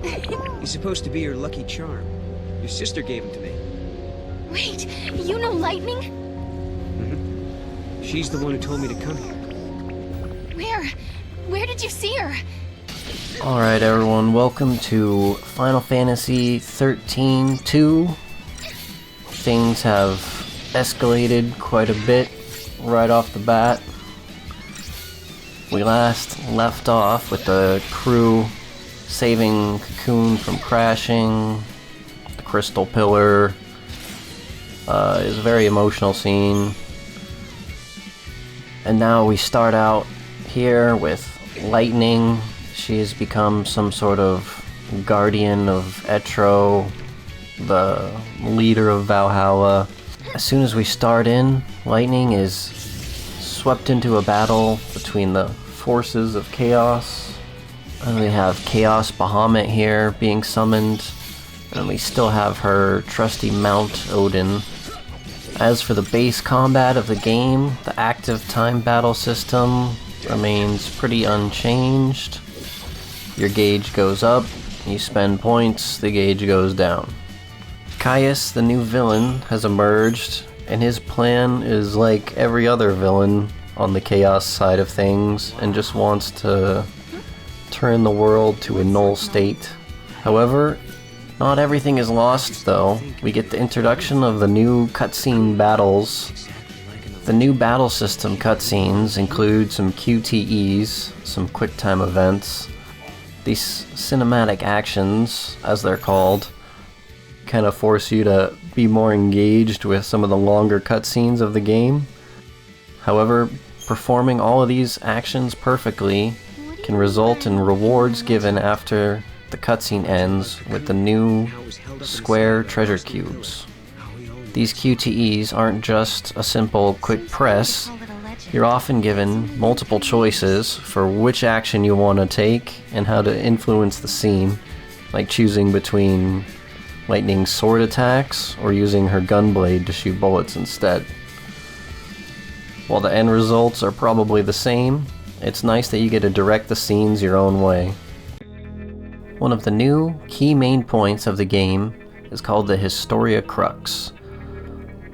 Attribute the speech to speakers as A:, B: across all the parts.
A: He's supposed to be your lucky charm. Your sister gave him to me.
B: Wait, you know Lightning?
A: Mm-hmm. She's the one who told me to come here.
B: Where did you see her?
C: Alright everyone, welcome to Final Fantasy XIII-2. Things have escalated quite a bit right off the bat. We last left off with the crew saving Cocoon from crashing. The crystal pillar. It was a very emotional scene. And now we start out here with Lightning. She has become some sort of guardian of Etro, the leader of Valhalla. As soon as we start in, Lightning is swept into a battle between the forces of Chaos. And we have Chaos Bahamut here being summoned. And we still have her trusty mount, Odin. As for the base combat of the game, the active time battle system remains pretty unchanged. Your gauge goes up, you spend points, the gauge goes down. Caius, the new villain, has emerged, and his plan is like every other villain on the Chaos side of things, and just wants to turn the world to a null state. However, not everything is lost though. We get the introduction of the new cutscene battles. The new battle system cutscenes include some QTEs, some QuickTime events. These cinematic actions, as they're called, kind of force you to be more engaged with some of the longer cutscenes of the game. However, performing all of these actions perfectly can result in rewards given after the cutscene ends with the new square treasure cubes. These QTEs aren't just a simple quick press. You're often given multiple choices for which action you want to take and how to influence the scene, like choosing between Lightning's sword attacks or using her gunblade to shoot bullets instead. While the end results are probably the same, it's nice that you get to direct the scenes your own way. One of the new key main points of the game is called the Historia Crux.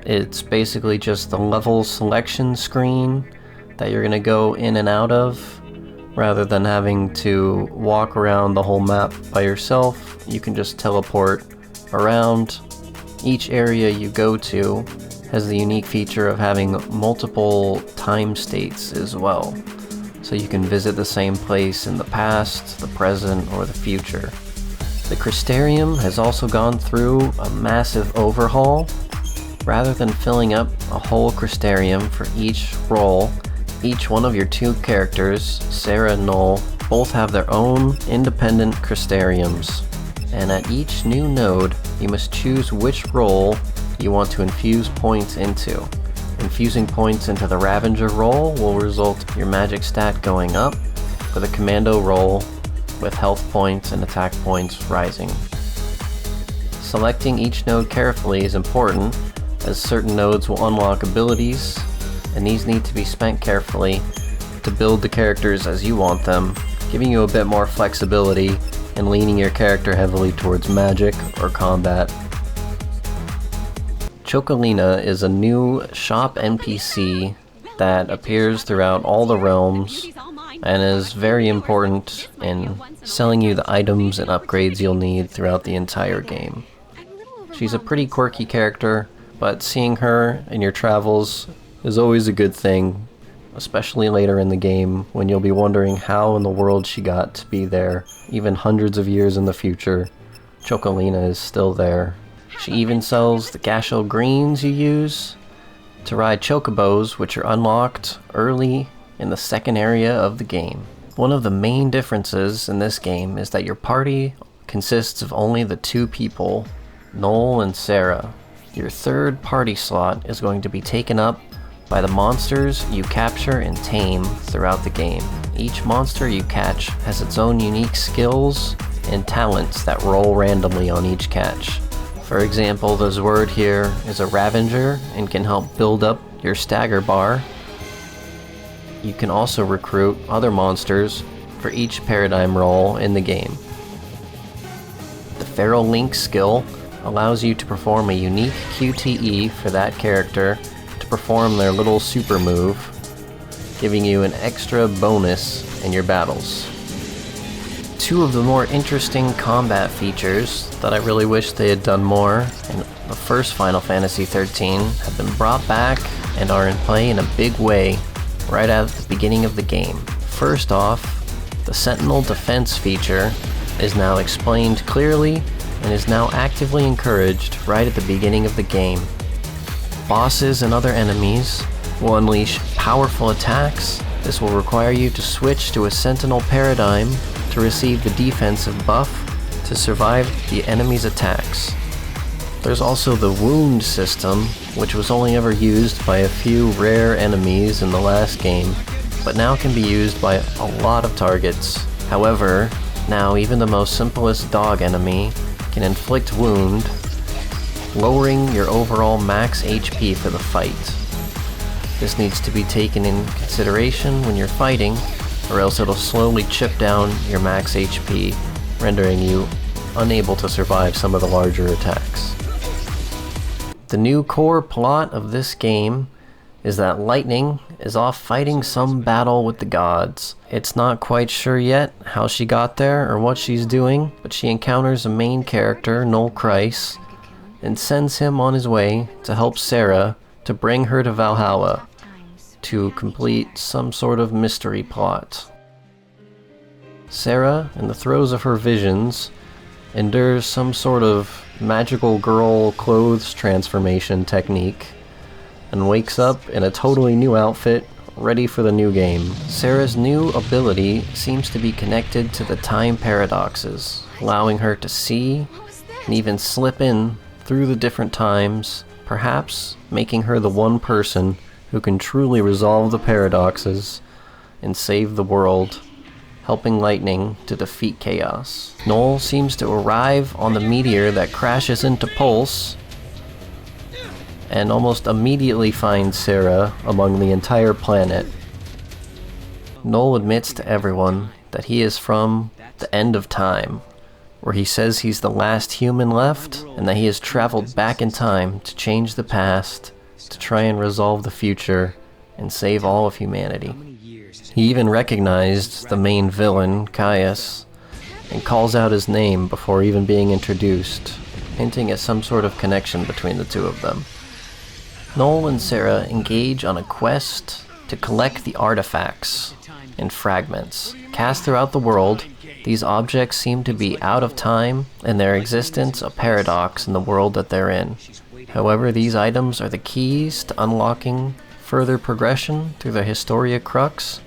C: It's basically just the level selection screen that you're going to go in and out of. Rather than having to walk around the whole map by yourself, you can just teleport around. Each area you go to has the unique feature of having multiple time states as well. So you can visit the same place in the past, the present, or the future. The Crystarium has also gone through a massive overhaul. Rather than filling up a whole Crystarium for each role, each one of your two characters, Sarah and Noel, both have their own independent Crystariums. And at each new node, you must choose which role you want to infuse points into. Infusing points into the Ravager role will result in your magic stat going up, for the Commando role with health points and attack points rising. Selecting each node carefully is important, as certain nodes will unlock abilities, and these need to be spent carefully to build the characters as you want them, giving you a bit more flexibility and leaning your character heavily towards magic or combat. Chocolina is a new shop NPC that appears throughout all the realms and is very important in selling you the items and upgrades you'll need throughout the entire game. She's a pretty quirky character, but seeing her in your travels is always a good thing, especially later in the game when you'll be wondering how in the world she got to be there. Even hundreds of years in the future, Chocolina is still there. She even sells the Gasho greens you use to ride chocobos, which are unlocked early in the second area of the game. One of the main differences in this game is that your party consists of only the two people, Noel and Sarah. Your third party slot is going to be taken up by the monsters you capture and tame throughout the game. Each monster you catch has its own unique skills and talents that roll randomly on each catch. For example, the Zword here is a Ravager and can help build up your stagger bar. You can also recruit other monsters for each paradigm roll in the game. Feral Link skill allows you to perform a unique QTE for that character to perform their little super move, giving you an extra bonus in your battles. Two of the more interesting combat features that I really wish they had done more in the first Final Fantasy XIII have been brought back and are in play in a big way right at the beginning of the game. First off, the Sentinel defense feature is now explained clearly and is now actively encouraged right at the beginning of the game. Bosses and other enemies will unleash powerful attacks. This will require you to switch to a Sentinel Paradigm to receive the defensive buff to survive the enemy's attacks. There's also the wound system, which was only ever used by a few rare enemies in the last game, but now can be used by a lot of targets. However, now even the most simplest dog enemy can inflict wound, lowering your overall max HP for the fight. This needs to be taken in consideration when you're fighting, or else it'll slowly chip down your max HP, rendering you unable to survive some of the larger attacks. The new core plot of this game is that Lightning is off fighting some battle with the gods. It's not quite sure yet how she got there or what she's doing, but she encounters a main character, Noel Caius, and sends him on his way to help Sarah to bring her to Valhalla to complete some sort of mystery plot. Sarah, in the throes of her visions, endures some sort of magical girl clothes transformation technique and wakes up in a totally new outfit, ready for the new game. Sarah's new ability seems to be connected to the time paradoxes, allowing her to see and even slip in through the different times, perhaps making her the one person who can truly resolve the paradoxes and save the world, helping Lightning to defeat Chaos. Noel seems to arrive on the meteor that crashes into Pulse, and almost immediately finds Sarah among the entire planet. Noel admits to everyone that he is from the end of time, where he says he's the last human left, and that he has traveled back in time to change the past, to try and resolve the future, and save all of humanity. He even recognized the main villain, Caius, and calls out his name before even being introduced, hinting at some sort of connection between the two of them. Noel and Sarah engage on a quest to collect the artifacts and fragments. Cast throughout the world, these objects seem to be out of time and their existence a paradox in the world that they're in. However, these items are the keys to unlocking further progression through the Historia Crux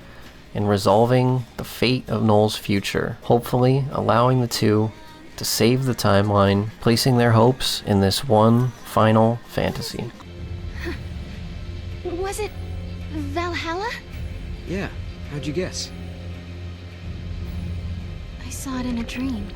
C: and resolving the fate of Noel's future, hopefully allowing the two to save the timeline, placing their hopes in this one final fantasy.
B: Was it Valhalla?
A: Yeah, how'd you guess?
B: I saw it in a dream.